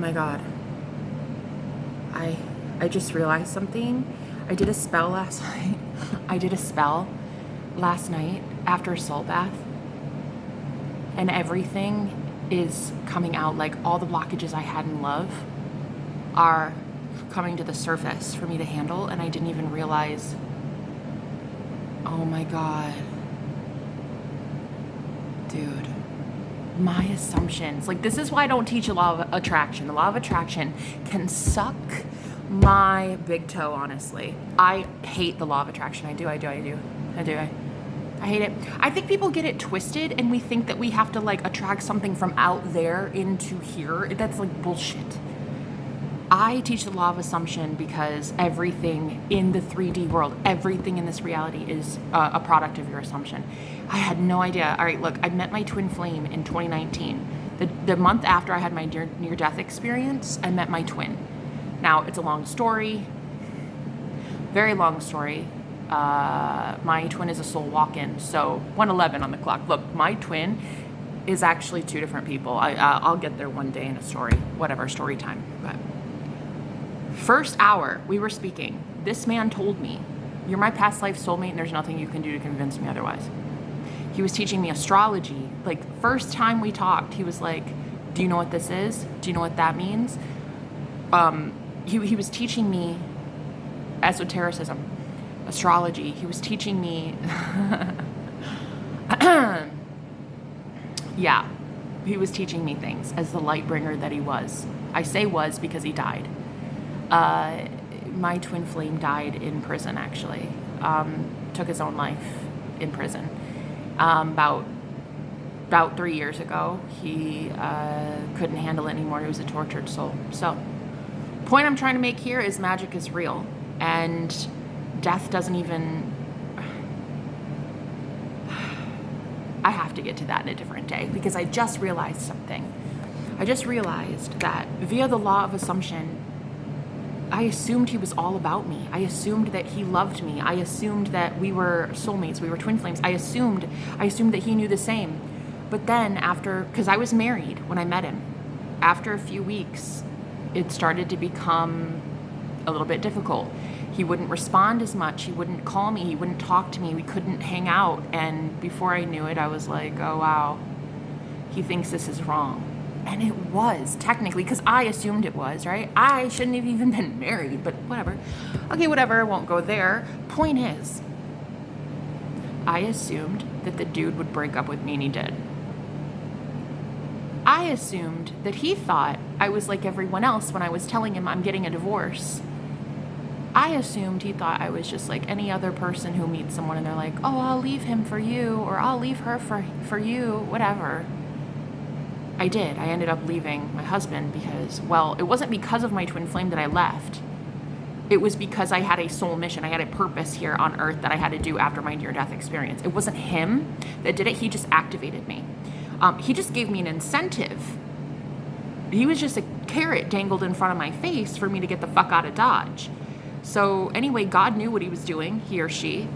my God. I just realized something. I did a spell last night. I did a spell last night after a soul bath. And everything is coming out. Like all the blockages I had in love are coming to the surface for me to handle. And I didn't even realize. Oh my God. Dude. My assumptions. Like, this is why I don't teach a law of attraction. The law of attraction can suck my big toe, honestly. I hate the law of attraction. I hate it. I think people get it twisted and we think that we have to like attract something from out there into here. That's like bullshit. I teach the law of assumption because everything in the 3D world, everything in this reality is a product of your assumption. I had no idea. All right, look, I met my twin flame in 2019. The month after I had my near-death experience, I met my twin. Now, it's a long story, very long story. My twin is a soul walk-in, so 111 on the clock. Look, my twin is actually two different people. I'll get there one day in a story, whatever, story time. But first hour we were speaking, this man told me, "You're my past life soulmate and there's nothing you can do to convince me otherwise." He was teaching me astrology. Like, first time we talked, he was like, "Do you know what this is? Do you know what that means?" He was teaching me esotericism, astrology. He was teaching me, yeah, he was teaching me things as the light bringer that he was. I say was because he died. My twin flame died in prison, actually. Took his own life in prison. About 3 years ago. He couldn't handle it anymore. He was a tortured soul. So, point I'm trying to make here is magic is real. And death doesn't even... I have to get to that in a different day because I just realized something. I just realized that via the law of assumption, I assumed he was all about me. I assumed that he loved me. I assumed that we were soulmates. We were twin flames. I assumed that he knew the same. But then after, because I was married when I met him, after a few weeks, it started to become a little bit difficult. He wouldn't respond as much. He wouldn't call me. He wouldn't talk to me. We couldn't hang out. And before I knew it, I was like, oh, wow, he thinks this is wrong. And it was, technically, because I assumed it was, right? I shouldn't have even been married, but whatever. Okay, whatever, I won't go there. Point is, I assumed that the dude would break up with me, and he did. I assumed that he thought I was like everyone else when I was telling him I'm getting a divorce. I assumed he thought I was just like any other person who meets someone and they're like, oh, I'll leave him for you, or I'll leave her for you, whatever. I did. I ended up leaving my husband because, well, it wasn't because of my twin flame that I left. It was because I had a soul mission. I had a purpose here on earth that I had to do after my near-death experience. It wasn't him that did it. He just activated me. He just gave me an incentive. He was just a carrot dangled in front of my face for me to get the fuck out of Dodge. So anyway, God knew what he was doing, he or she.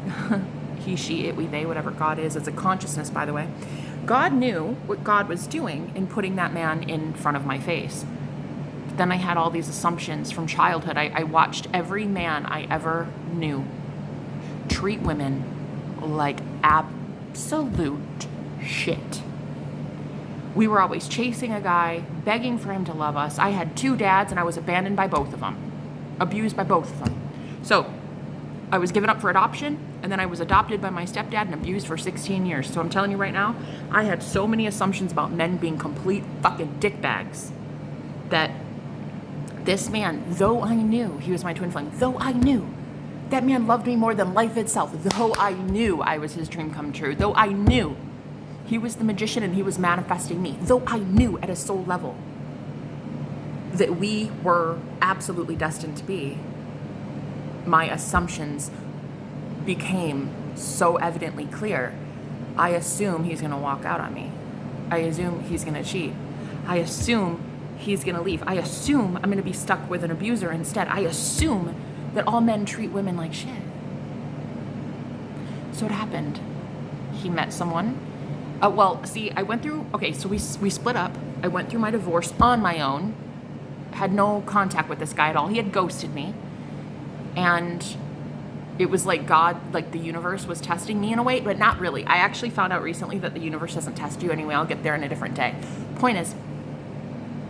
He, she, it, we, they, whatever God is. It's a consciousness, by the way. God knew what God was doing in putting that man in front of my face. But then I had all these assumptions from childhood. I watched every man I ever knew treat women like absolute shit. We were always chasing a guy, begging for him to love us. I had 2 dads and I was abandoned by both of them. Abused by both of them. So I was given up for adoption, and then I was adopted by my stepdad and abused for 16 years. So I'm telling you right now, I had so many assumptions about men being complete fucking dickbags that this man, though I knew he was my twin flame, though I knew that man loved me more than life itself, though I knew I was his dream come true, though I knew he was the magician and he was manifesting me, though I knew at a soul level that we were absolutely destined to be, my assumptions became so evidently clear. I assume he's going to walk out on me. I assume he's going to cheat. I assume he's going to leave. I assume I'm going to be stuck with an abuser instead. I assume that all men treat women like shit. So it happened. He met someone. So we split up. I went through my divorce on my own. had no contact with this guy at all. He had ghosted me. And it was like God, like the universe was testing me in a way, but not really. I actually found out recently that the universe doesn't test you anyway. I'll get there in a different day. Point is,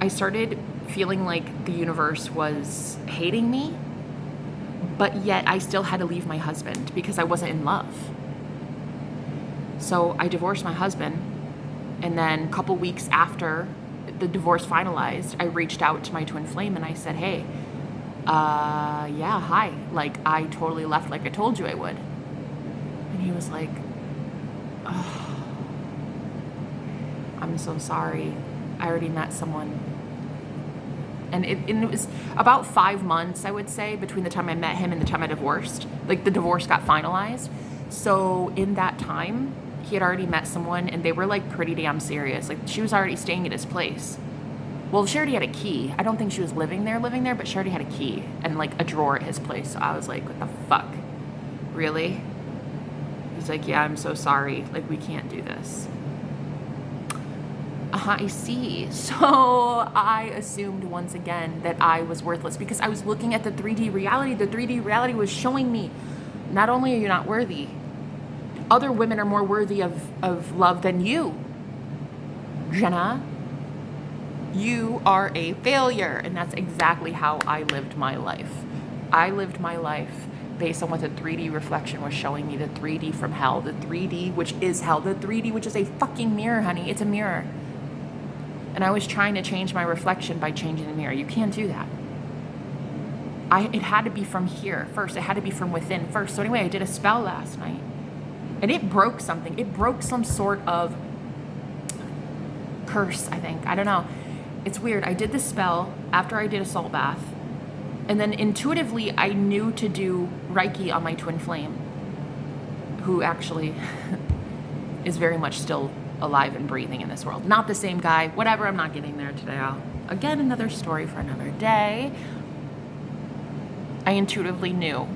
I started feeling like the universe was hating me, but yet I still had to leave my husband because I wasn't in love. So I divorced my husband, and then a couple weeks after the divorce finalized, I reached out to my twin flame and I said, hey, yeah, hi. Like, I totally left like I told you I would. And he was like, oh, I'm so sorry. I already met someone. And it was about 5 months, I would say, between the time I met him and the time I divorced. Like, the divorce got finalized. So in that time, he had already met someone, and they were, like, pretty damn serious. Like, she was already staying at his place. Well, she already had a key. I don't think she was living there, but she already had a key and, like, a drawer at his place. So I was like, what the fuck? Really? He's like, yeah, I'm so sorry. Like, we can't do this. I see. So I assumed once again that I was worthless because I was looking at the 3D reality. The 3D reality was showing me, not only are you not worthy, other women are more worthy of love than you. Jenna, you are a failure. And that's exactly how I lived my life. I lived my life based on what the 3D reflection was showing me, the 3D from hell, the 3D, which is hell, the 3D, which is a fucking mirror, honey. It's a mirror. And I was trying to change my reflection by changing the mirror. You can't do that. It had to be from here first. It had to be from within first. So anyway, I did a spell last night. And it broke something. It broke some sort of curse, I think. I don't know. It's weird. I did the spell after I did a salt bath. And then intuitively, I knew to do Reiki on my twin flame, who actually is very much still alive and breathing in this world. Not the same guy. Whatever, I'm not getting there today. Again, another story for another day. I intuitively knew,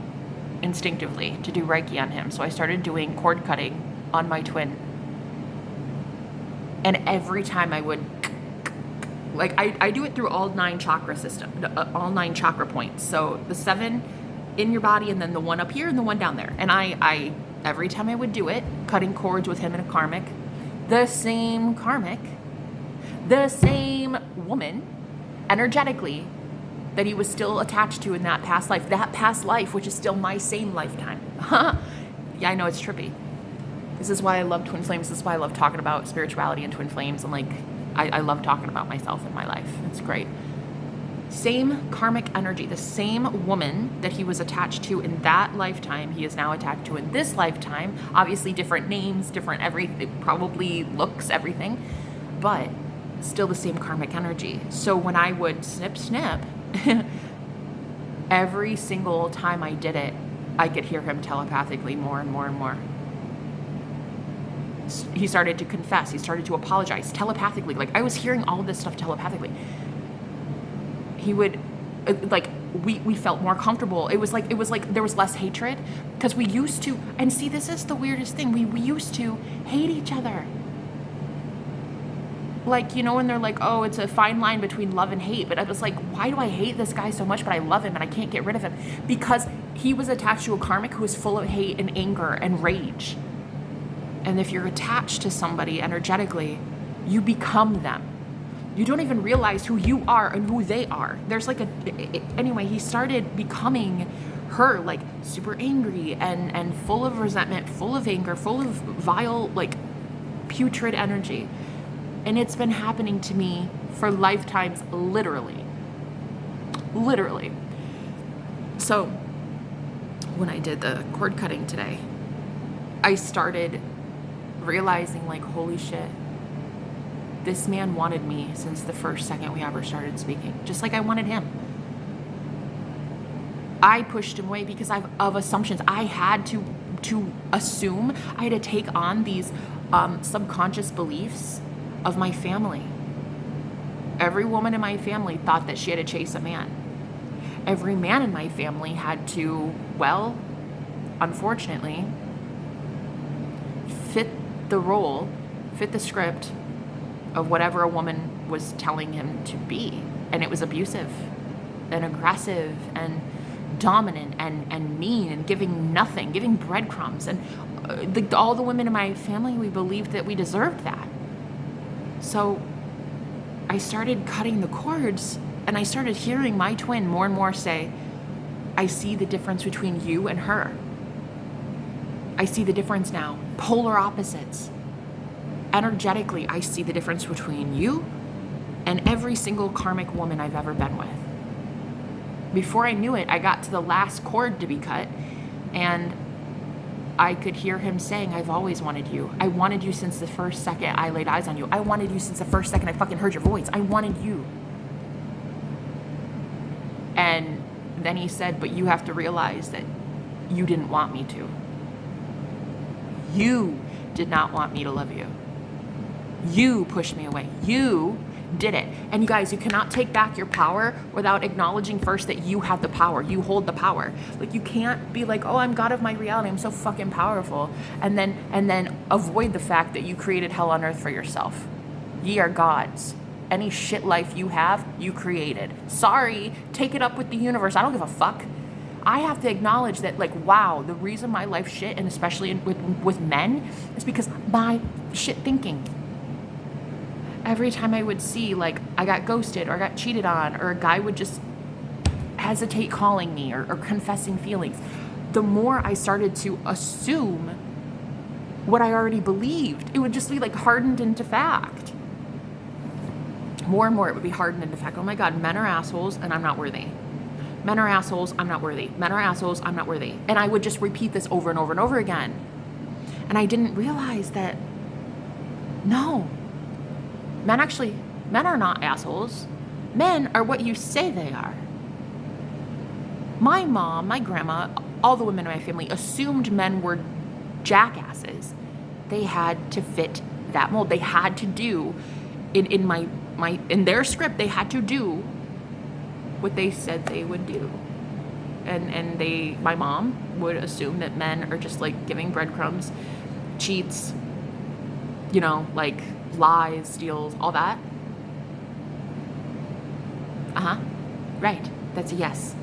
instinctively, to do Reiki on him. So I started doing cord cutting on my twin. And every time I would, like, I do it through all 9 chakra system, all 9 chakra points. So the 7 in your body, and then the 1 up here and the 1 down there. And I every time I would do it, cutting cords with him in a karmic, the same karmic, the same woman, energetically, that he was still attached to in that past life, which is still my same lifetime. Yeah, I know, it's trippy. This is why I love twin flames. This is why I love talking about spirituality and twin flames. And, like, I love talking about myself and my life. It's great. Same karmic energy, the same woman that he was attached to in that lifetime, he is now attached to in this lifetime. Obviously different names, different everything, probably looks, everything, but still the same karmic energy. So when I would snip, every single time I did it, I could hear him telepathically more and more and more. He started to confess. He started to apologize telepathically. Like, I was hearing all of this stuff telepathically. He would, like, we felt more comfortable. It was like there was less hatred, because we used to, and see, this is the weirdest thing. We used to hate each other. Like, you know, when they're like, oh, it's a fine line between love and hate. But I was like, why do I hate this guy so much, but I love him and I can't get rid of him? Because he was attached to a karmic who was full of hate and anger and rage. And if you're attached to somebody energetically, you become them. You don't even realize who you are and who they are. There's like anyway, he started becoming her, like, super angry and full of resentment, full of anger, full of vile, like, putrid energy. And it's been happening to me for lifetimes, literally. Literally. So when I did the cord cutting today, I started realizing, like, holy shit, this man wanted me since the first second we ever started speaking, just like I wanted him. I pushed him away because of assumptions. I had to assume, I had to take on these subconscious beliefs of my family. Every woman in my family thought that she had to chase a man. Every man in my family had to, well, unfortunately, fit the role, fit the script of whatever a woman was telling him to be. And it was abusive and aggressive and dominant and mean and giving breadcrumbs. And all the women in my family, we believed that we deserved that. So I started cutting the cords, and I started hearing my twin more and more say, I see the difference between you and her. I see the difference now. Polar opposites. Energetically, I see the difference between you and every single karmic woman I've ever been with. Before I knew it, I got to the last cord to be cut, and I could hear him saying, I've always wanted you. I wanted you since the first second I laid eyes on you. I wanted you since the first second I fucking heard your voice. I wanted you. And then he said, but you have to realize that you didn't want me to. You did not want me to love you. You pushed me away. You did it. And you guys, you cannot take back your power without acknowledging first that you have the power. You hold the power. Like, you can't be like, oh, I'm God of my reality, I'm so fucking powerful, and then avoid the fact that you created hell on earth for yourself. Ye are gods. Any shit life you have, you created. Sorry, take it up with the universe. I don't give a fuck. I have to acknowledge that, like, wow, the reason my life's shit, and especially with men, is because my shit thinking. Every time I would see, like, I got ghosted or I got cheated on, or a guy would just hesitate calling me or confessing feelings, the more I started to assume what I already believed. It would just be like hardened into fact. More and more it would be hardened into fact. Oh my God, men are assholes and I'm not worthy. Men are assholes, I'm not worthy. Men are assholes, I'm not worthy. And I would just repeat this over and over and over again. And I didn't realize that, no, men are not assholes. Men are what you say they are. My mom, my grandma, all the women in my family assumed men were jackasses. They had to fit that mold. They had to do, in their script, they had to do what they said they would do. And my mom would assume that men are just like giving breadcrumbs, cheats, like lies, steals, all that. Right. That's a yes.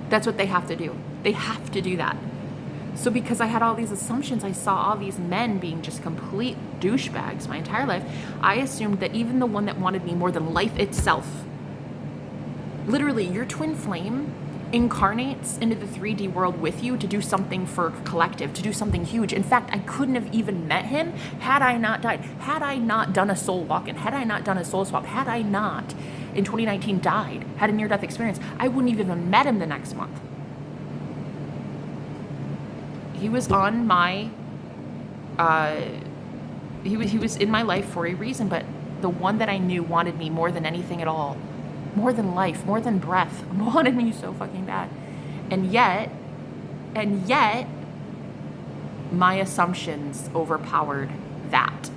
That's what they have to do. They have to do that. So because I had all these assumptions, I saw all these men being just complete douchebags my entire life, I assumed that even the one that wanted me more than life itself, literally, your twin flame incarnates into the 3D world with you to do something for collective, to do something huge. In fact, I couldn't have even met him had I not died, had I not done a soul walk-in, had I not done a soul swap, had I not, in 2019, died, had a near-death experience. I wouldn't even have met him the next month. He was on my, he was in my life for a reason, but the one that I knew wanted me more than anything at all, more than life, more than breath, wanted me so fucking bad. And yet, my assumptions overpowered that.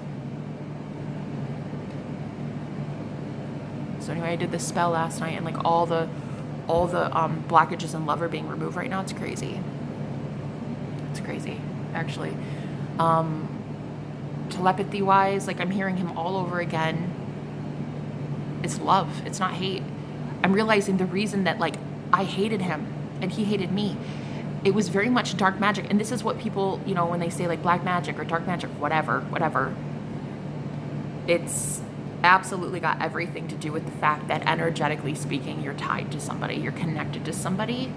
So anyway, I did this spell last night, and like all the blockages in love are being removed right now. It's crazy. It's crazy, actually. Telepathy wise, like, I'm hearing him all over again. It's love. It's not hate. I'm realizing the reason that, like, I hated him and he hated me, it was very much dark magic. And this is what people, when they say like black magic or dark magic, whatever, it's absolutely got everything to do with the fact that energetically speaking, you're tied to somebody, you're connected to somebody,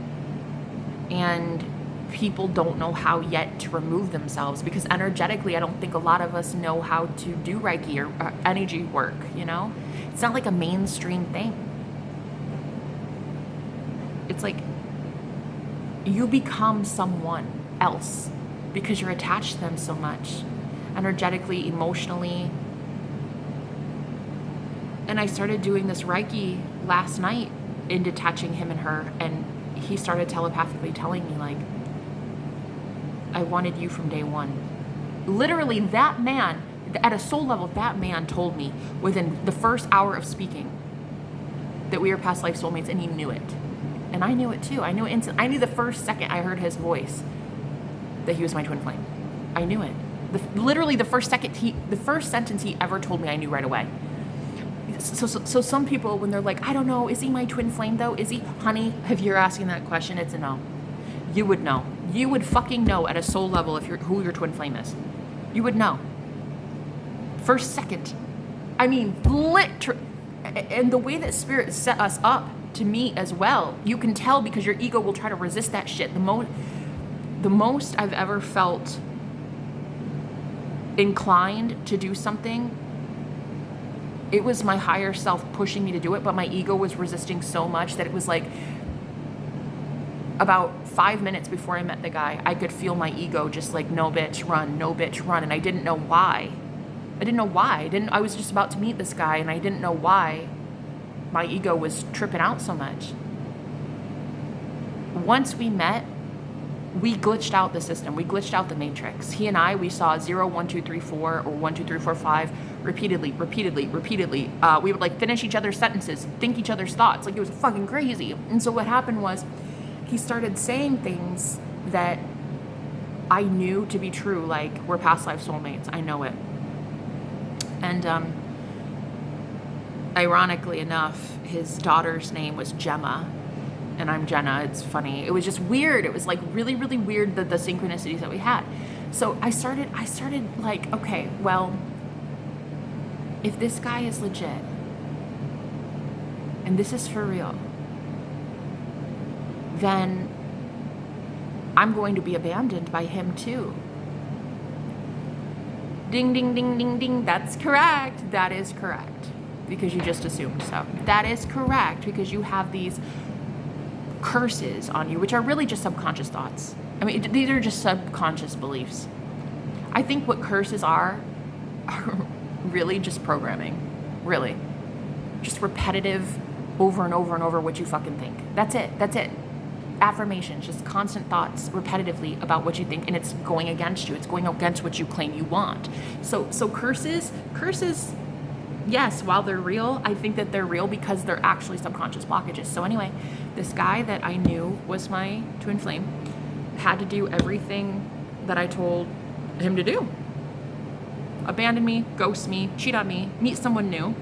and people don't know how yet to remove themselves, because energetically, I don't think a lot of us know how to do Reiki or energy work, It's not like a mainstream thing. It's like you become someone else because you're attached to them so much, energetically, emotionally. And I started doing this Reiki last night in detaching him and her, and he started telepathically telling me, like, I wanted you from day one. Literally, that man, at a soul level, that man told me within the first hour of speaking that we were past life soulmates, and he knew it. And I knew it too. I knew it instantly. I knew the first second I heard his voice that he was my twin flame. I knew it. Literally, the first sentence he ever told me, I knew right away. So some people, when they're like, I don't know, is he my twin flame though? Is he? Honey, if you're asking that question, it's a no. You would know. You would fucking know at a soul level who your twin flame is. You would know. First, second. I mean, literally. And the way that spirit set us up to meet as well, you can tell because your ego will try to resist that shit. The most I've ever felt inclined to do something, it was my higher self pushing me to do it, but my ego was resisting so much that it was like about 5 minutes before I met the guy, I could feel my ego just like, no bitch, run, no bitch, run. And I didn't know why. I was just about to meet this guy and I didn't know why my ego was tripping out so much. Once we met, we glitched out the system. We glitched out the matrix. He and I, we saw 0, 1, 2, 3, 4 or 1, 2, 3, 4, 5 repeatedly. We would like finish each other's sentences, think each other's thoughts. Like it was fucking crazy. And so what happened was he started saying things that I knew to be true, like we're past life soulmates. I know it. And ironically enough, his daughter's name was Gemma, and I'm Jenna. It's funny. It was just weird. It was like really, really weird, the synchronicities that we had. So I started like, okay, well, if this guy is legit, and this is for real, then I'm going to be abandoned by him too. Ding, ding, ding, ding, ding. That's correct. That is correct. Because you just assumed so. That is correct because you have these curses on you, which are really just subconscious thoughts. I mean, these are just subconscious beliefs. I think what curses are really just programming. Really. Just repetitive over and over and over what you fucking think. That's it. That's it. Affirmations, just constant thoughts repetitively about what you think, and it's going against you. It's going against what you claim you want. So curses, yes, while they're real, I think that they're real because they're actually subconscious blockages. So anyway, this guy that I knew was my twin flame had to do everything that I told him to do. Abandon me, ghost me, cheat on me, meet someone new,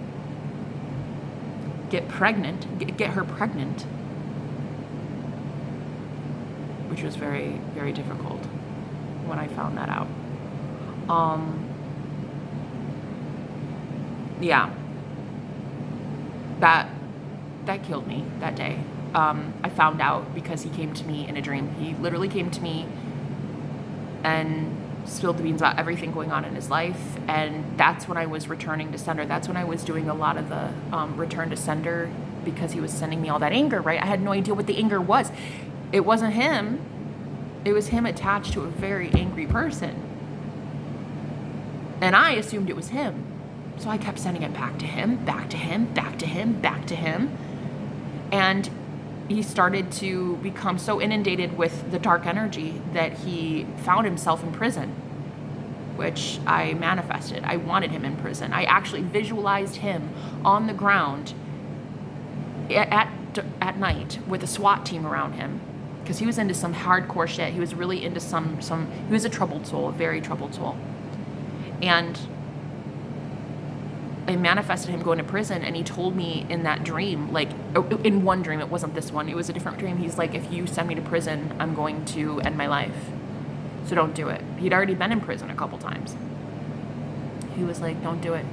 get her pregnant, which was very, very difficult when I found that out. Yeah, that killed me that day. I found out because he came to me in a dream. He literally came to me and spilled the beans about everything going on in his life, and that's when I was returning to sender. That's when I was doing a lot of the return to sender because he was sending me all that anger, right? I had no idea what the anger was. It wasn't him. It was him attached to a very angry person. And I assumed it was him. So I kept sending it back to him, back to him, back to him, back to him. And he started to become so inundated with the dark energy that he found himself in prison, which I manifested. I wanted him in prison. I actually visualized him on the ground at night with a SWAT team around him. Because he was into some hardcore shit. He was really into he was a troubled soul, a very troubled soul. And I manifested him going to prison, and he told me in that dream, like, in one dream, it wasn't this one, it was a different dream. He's like, if you send me to prison, I'm going to end my life. So don't do it. He'd already been in prison a couple times. He was like, don't do it.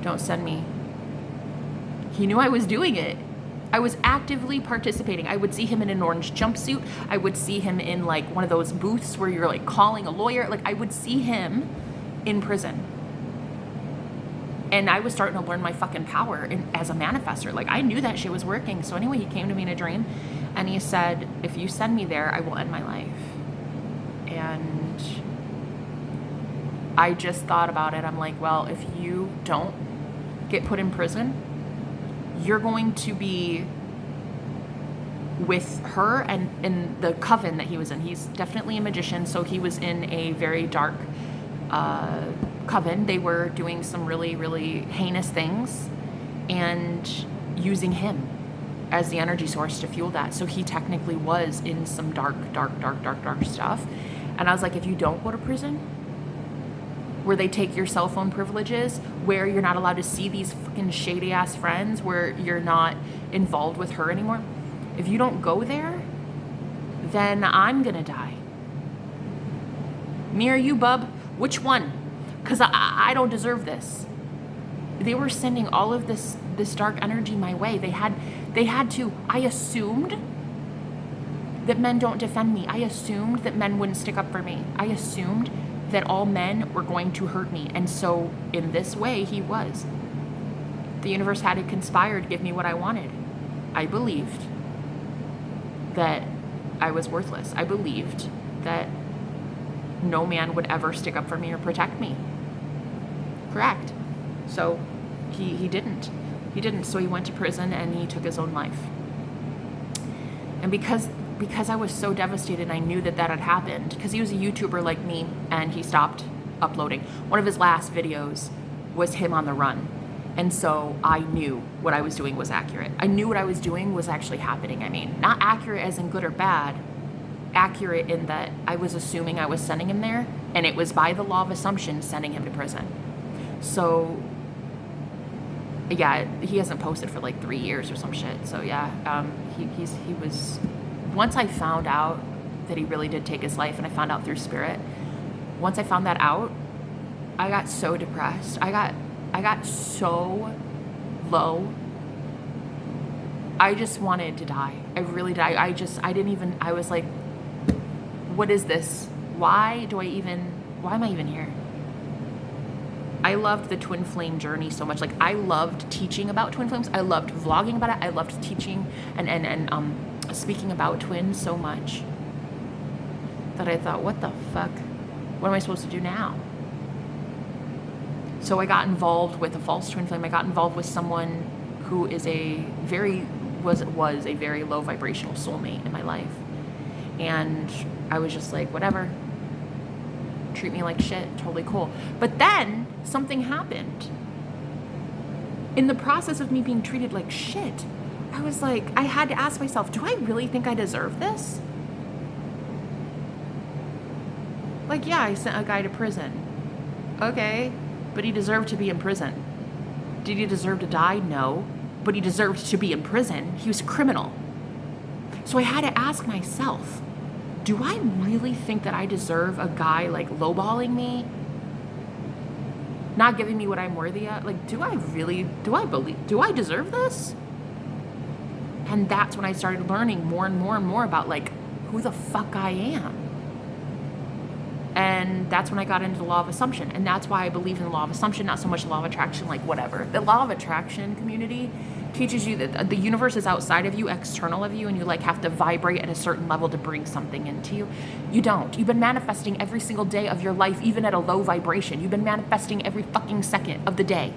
Don't send me. He knew I was doing it. I was actively participating. I would see him in an orange jumpsuit. I would see him in like one of those booths where you're like calling a lawyer. Like I would see him in prison. And I was starting to learn my fucking power as a manifestor. Like I knew that shit was working. So anyway, he came to me in a dream and he said, if you send me there, I will end my life. And I just thought about it. I'm like, well, if you don't get put in prison, you're going to be with her and in the coven that he was in. He's definitely a magician, so he was in a very dark coven. They were doing some really, really heinous things and using him as the energy source to fuel that. So he technically was in some dark stuff. And I was like, if you don't go to prison, where they take your cell phone privileges, where you're not allowed to see these fucking shady ass friends, where you're not involved with her anymore. If you don't go there, then I'm gonna die. Me or you, bub? Which one? Because I don't deserve this. They were sending all of this dark energy my way. They had to. I assumed that men don't defend me. I assumed that men wouldn't stick up for me. I assumed that all men were going to hurt me. And so in this way, he was. The universe had to conspire to give me what I wanted. I believed that I was worthless. I believed that no man would ever stick up for me or protect me. Correct. So he didn't. He didn't. So he went to prison and he took his own life. And because I was so devastated, I knew that had happened, because he was a YouTuber like me and he stopped uploading. One of his last videos was him on the run. And so I knew what I was doing was accurate. I knew what I was doing was actually happening. I mean, not accurate as in good or bad, accurate in that I was assuming I was sending him there, and it was by the law of assumption sending him to prison. So yeah, he hasn't posted for like 3 years or some shit. So yeah, he was, once I found out that he really did take his life, and I found out through spirit, once I found that out, I got so depressed. I got so low. I just wanted to die. I really did. I was like, what is this? Why am I even here? I loved the twin flame journey so much. Like, I loved teaching about twin flames. I loved vlogging about it. I loved teaching and speaking about twins so much that I thought, what the fuck? What am I supposed to do now? So I got involved with a false twin flame. I got involved with someone who was a very low vibrational soulmate in my life. And I was just like, whatever. Treat me like shit. Totally cool. But then something happened. In the process of me being treated like shit, I was like, I had to ask myself, do I really think I deserve this? Like, yeah, I sent a guy to prison. Okay, but he deserved to be in prison. Did he deserve to die? No. But he deserved to be in prison. He was a criminal. So I had to ask myself, do I really think that I deserve a guy like lowballing me? Not giving me what I'm worthy of? Like, do I deserve this? And that's when I started learning more and more and more about like who the fuck I am. And that's when I got into the law of assumption. And that's why I believe in the law of assumption, not so much the law of attraction, like whatever. The law of attraction community teaches you that the universe is outside of you, external of you, and you like have to vibrate at a certain level to bring something into you. You don't. You've been manifesting every single day of your life, even at a low vibration. You've been manifesting every fucking second of the day.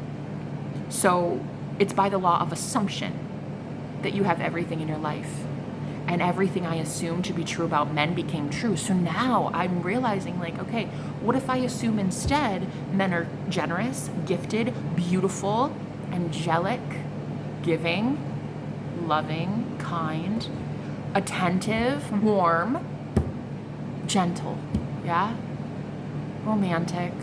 So it's by the law of assumption that you have everything in your life. And everything I assumed to be true about men became true. So now I'm realizing, like, okay, what if I assume instead men are generous, gifted, beautiful, angelic, giving, loving, kind, attentive, warm, gentle, yeah? Romantic.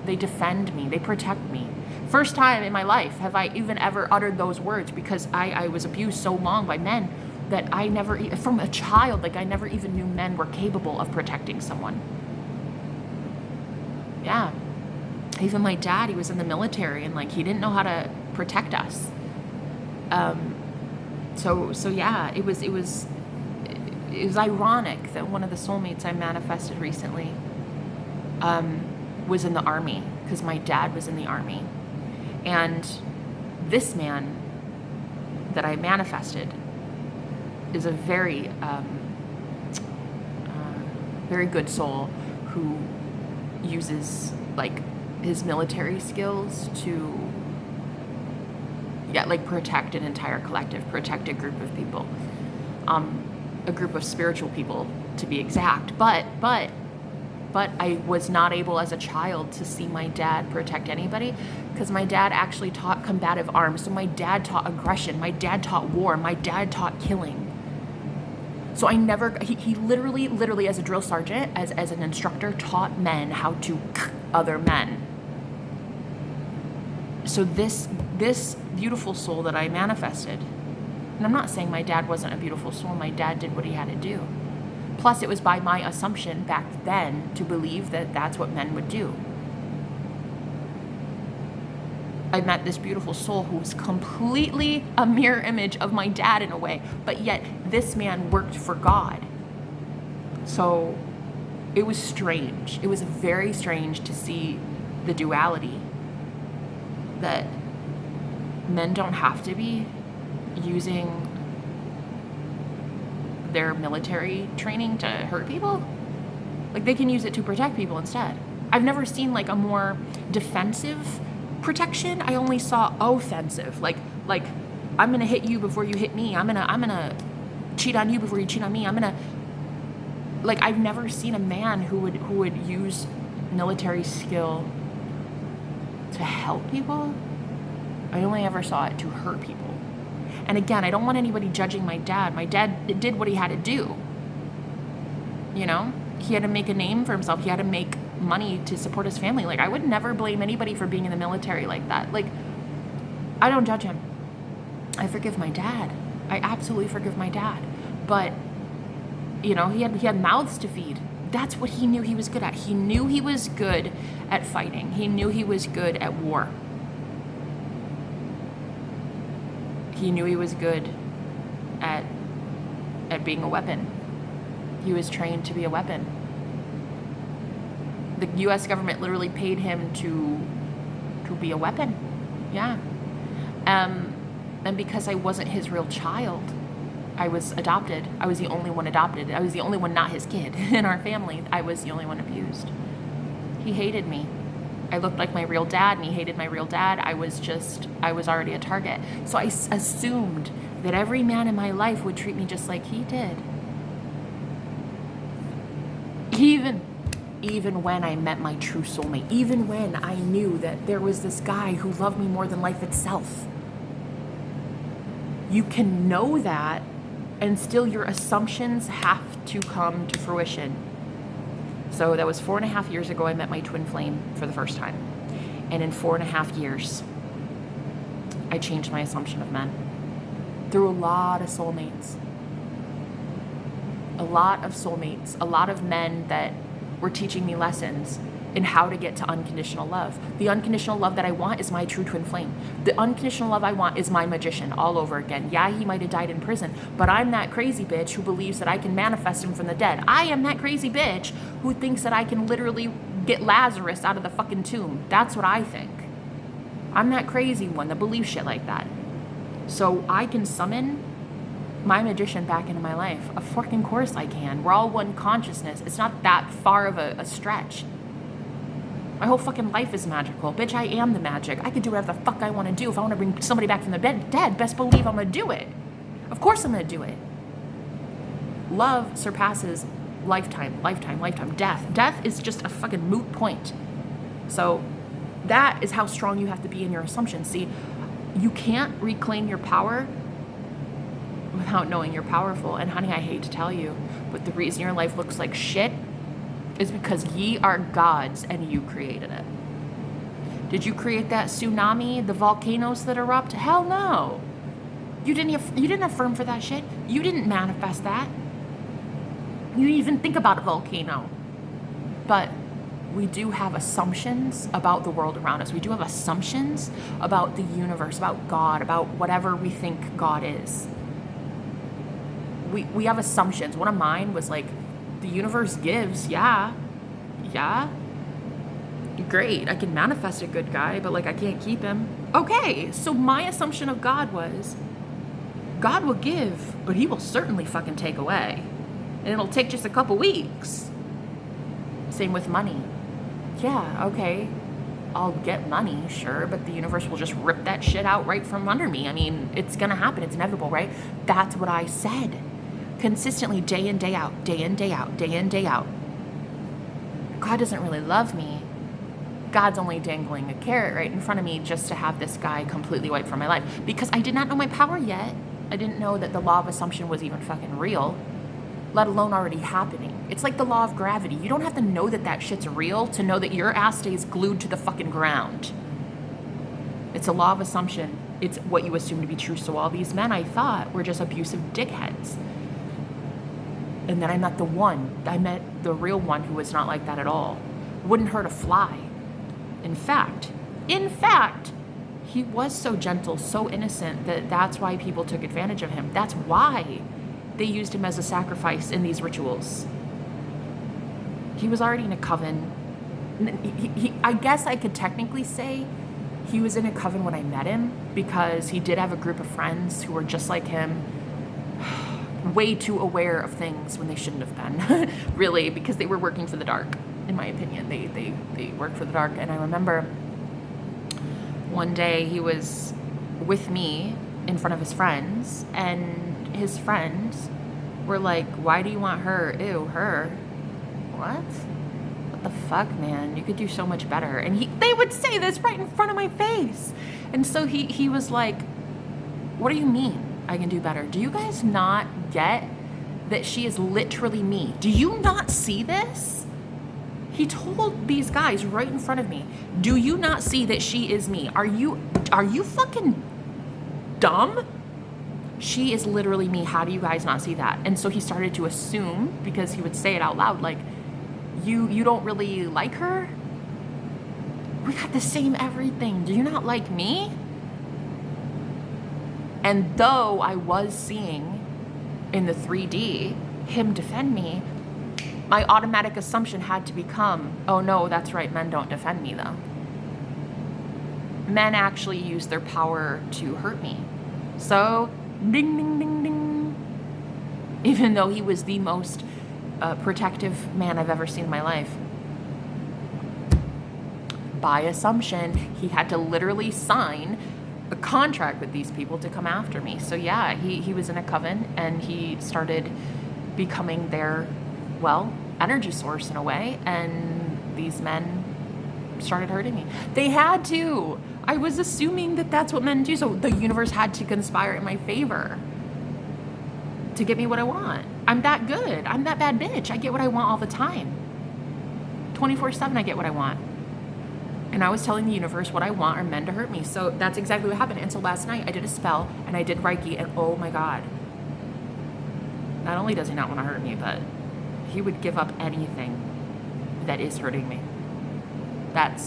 They defend me. They protect me. First time in my life have I even ever uttered those words, because I was abused so long by men that I never, from a child, like I never even knew men were capable of protecting someone. Yeah. Even my dad, he was in the military and like he didn't know how to protect us. So yeah, it was ironic that one of the soulmates I manifested recently was in the Army, because my dad was in the Army. And this man that I manifested is a very, very good soul who uses like his military skills to, like protect an entire collective, protect a group of people, a group of spiritual people to be exact. But I was not able as a child to see my dad protect anybody, because my dad actually taught combative arms. So my dad taught aggression. My dad taught war. My dad taught killing. So I never, he literally as a drill sergeant, as an instructor, taught men how to other men. So this beautiful soul that I manifested, and I'm not saying my dad wasn't a beautiful soul. My dad did what he had to do. Plus, it was by my assumption back then to believe that that's what men would do. I met this beautiful soul who was completely a mirror image of my dad in a way, but yet this man worked for God. So it was strange. It was very strange to see the duality that men don't have to be using their military training to hurt people. Like, they can use it to protect people instead. I've never seen like a more defensive protection. I only saw offensive. Like I'm gonna hit you before you hit me. I'm gonna cheat on you before you cheat on me. Like, I've never seen a man who would use military skill to help people. I only ever saw it to hurt people. And again, I don't want anybody judging my dad. My dad did what he had to do. You know, he had to make a name for himself. He had to make money to support his family. Like, I would never blame anybody for being in the military like that. Like, I don't judge him. I forgive my dad. I absolutely forgive my dad. But, you know, he had mouths to feed. That's what he knew he was good at. He knew he was good at fighting. He knew he was good at war. He knew he was good at being a weapon. He was trained to be a weapon. The U.S. government literally paid him to be a weapon. Yeah. And because I wasn't his real child, I was adopted. I was the only one adopted. I was the only one not his kid in our family. I was the only one abused. He hated me. I looked like my real dad, and he hated my real dad. I was already a target. So I assumed that every man in my life would treat me just like he did. Even when I met my true soulmate, even when I knew that there was this guy who loved me more than life itself. You can know that, and still your assumptions have to come to fruition. So that was 4.5 years ago I met my twin flame for the first time. And in 4.5 years, I changed my assumption of men. Through a lot of soulmates. A lot of soulmates. A lot of men that were teaching me lessons in how to get to unconditional love. The unconditional love that I want is my true twin flame. The unconditional love I want is my magician all over again. Yeah, he might have died in prison, but I'm that crazy bitch who believes that I can manifest him from the dead. I am that crazy bitch who thinks that I can literally get Lazarus out of the fucking tomb. That's what I think. I'm that crazy one that believes shit like that. So I can summon my magician back into my life. Of fucking course I can. We're all one consciousness. It's not that far of a stretch. My whole fucking life is magical. Bitch, I am the magic. I can do whatever the fuck I want to do. If I want to bring somebody back from the dead, best believe I'm going to do it. Of course I'm going to do it. Love surpasses lifetime. Death. Death is just a fucking moot point. So that is how strong you have to be in your assumptions. See, you can't reclaim your power without knowing you're powerful. And honey, I hate to tell you, but the reason your life looks like shit is because ye are gods and you created it. Did you create that tsunami, the volcanoes that erupt? Hell no. You didn't affirm for that shit. You didn't manifest that. You didn't even think about a volcano. But we do have assumptions about the world around us. We do have assumptions about the universe, about God, about whatever we think God is. We have assumptions. One of mine was like, the universe gives, yeah, great, I can manifest a good guy, but like I can't keep him. Okay, so my assumption of God was, God will give, but he will certainly fucking take away. And it'll take just a couple weeks. Same with money. Yeah, okay, I'll get money, sure, but the universe will just rip that shit out right from under me. I mean, it's gonna happen, it's inevitable, right? That's what I said. Consistently, day in, day out, day in, day out, day in, day out. God doesn't really love me. God's only dangling a carrot right in front of me just to have this guy completely wiped from my life. Because I did not know my power yet. I didn't know that the law of assumption was even fucking real. let alone already happening. It's like the law of gravity. You don't have to know that that shit's real to know that your ass stays glued to the fucking ground. It's a law of assumption. It's what you assume to be true. So all these men I thought were just abusive dickheads. And then I met the real one who was not like that at all. Wouldn't hurt a fly. In fact, he was so gentle, so innocent that's why people took advantage of him. That's why they used him as a sacrifice in these rituals. He was already in a coven. I guess I could technically say he was in a coven when I met him because he did have a group of friends who were just like him, way too aware of things when they shouldn't have been, really, because they were working for the dark, in my opinion. They worked for the dark. And I remember one day he was with me in front of his friends, and his friends were like, why do you want her? Ew, her. What the fuck, man? You could do so much better. And they would say this right in front of my face. And so he was like, what do you mean I can do better? Do you guys not get that she is literally me? Do you not see this? He told these guys right in front of me, do you not see that she is me? Are you fucking dumb? She is literally me. How do you guys not see that? And so he started to assume, because he would say it out loud, like, you don't really like her? We got the same everything. Do you not like me? And though I was seeing in the 3D him defend me, my automatic assumption had to become, oh no, that's right, men don't defend me though. Men actually use their power to hurt me. So, ding, ding, ding, ding. Even though he was the most protective man I've ever seen in my life. By assumption, he had to literally sign a contract with these people to come after me. So yeah, he was in a coven, and he started becoming their, well, energy source in a way, and these men started hurting me. They had to. I was assuming that that's what men do, so the universe had to conspire in my favor to get me what I want. I'm that good. I'm that bad bitch. I get what I want all the time. 24/7 I get what I want. And I was telling the universe what I want are men to hurt me. So that's exactly what happened. And so last night I did a spell and I did Reiki, and oh my God. Not only does he not want to hurt me, but he would give up anything that is hurting me. That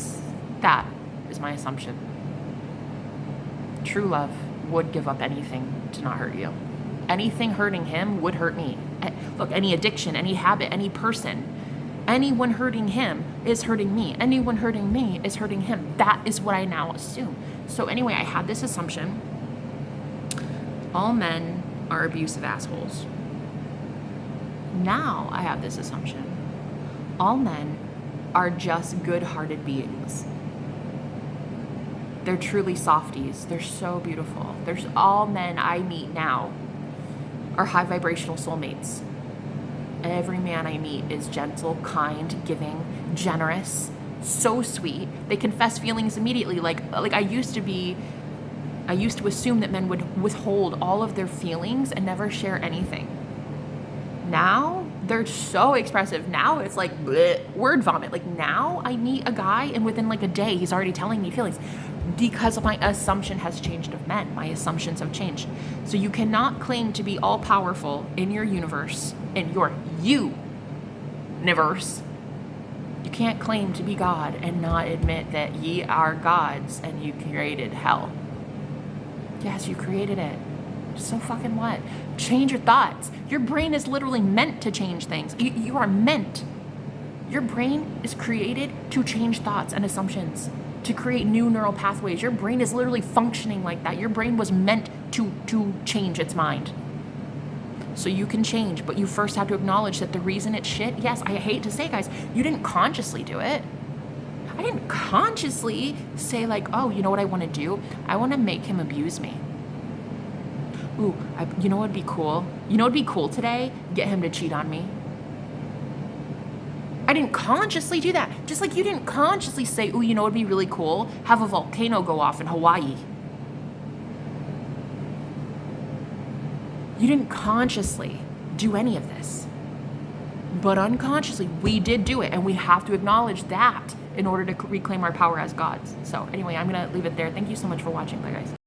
is my assumption. True love would give up anything to not hurt you. Anything hurting him would hurt me. Look, any addiction, any habit, any person, anyone hurting him is hurting me. Anyone hurting me is hurting him. That is what I now assume. So anyway, I had this assumption. All men are abusive assholes. Now I have this assumption. All men are just good-hearted beings. They're truly softies. They're so beautiful. All men I meet now are high vibrational soulmates. Every man I meet is gentle, kind, giving, generous, so sweet. They confess feelings immediately. Like I used to assume that men would withhold all of their feelings and never share anything. Now they're so expressive. Now it's like bleh, word vomit. Like now I meet a guy and within like a day he's already telling me feelings because my assumption has changed of men. My assumptions have changed. So you cannot claim to be all powerful in your universe, in your universe. You can't claim to be God and not admit that ye are gods and you created hell. Yes, you created it. So fucking what? Change your thoughts. Your brain is literally meant to change things. You are meant. Your brain is created to change thoughts and assumptions, to create new neural pathways. Your brain is literally functioning like that. Your brain was meant to change its mind. So you can change, but you first have to acknowledge that the reason it's shit, yes, I hate to say, guys, you didn't consciously do it. I didn't consciously say like, oh, you know what I want to do? I want to make him abuse me. Ooh, you know what would be cool? You know what would be cool today? Get him to cheat on me. I didn't consciously do that. Just like you didn't consciously say, ooh, you know what would be really cool? Have a volcano go off in Hawaii. You didn't consciously do any of this. But unconsciously, we did do it, and we have to acknowledge that in order to reclaim our power as gods. So anyway, I'm going to leave it there. Thank you so much for watching. Bye, guys.